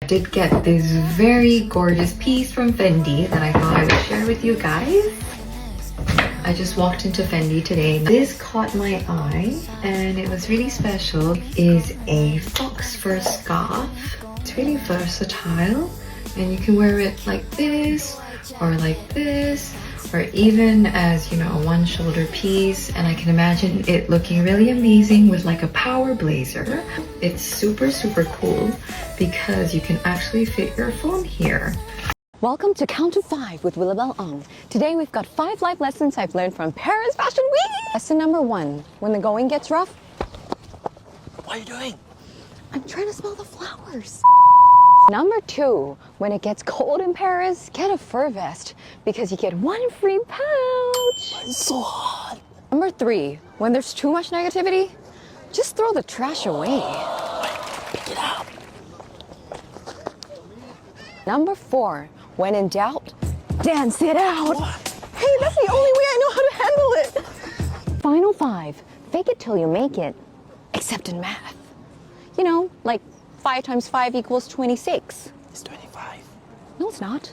Did get this very gorgeous piece from Fendi that I thought I would share with you guys. I just walked into Fendi today. This caught my eye and it was really special. It is a fox fur scarf. It's really versatile and you can wear it like this or like this, or even as, you know, a one shoulder piece. And I can imagine it looking really amazing with like a power blazer. It's super cool because you can actually fit your phone here. Welcome to Count to 5 with Willabelle Ong. Today we've got 5 life lessons I've learned from Paris Fashion Week. Lesson number 1, when the going gets rough. What are you doing? I'm trying to smell the flowers. Number 2, when it gets cold in Paris, get a fur vest because you get 1 free pouch. It's so hot. Number 3, when there's too much negativity, just throw the trash away. Pick it up. Number 4, when in doubt, dance it out. What? Hey, that's the only way I know how to handle it. Final 5, fake it till you make it, except in math. You know, like 5 times 5 equals 26. It's 25. No, it's not.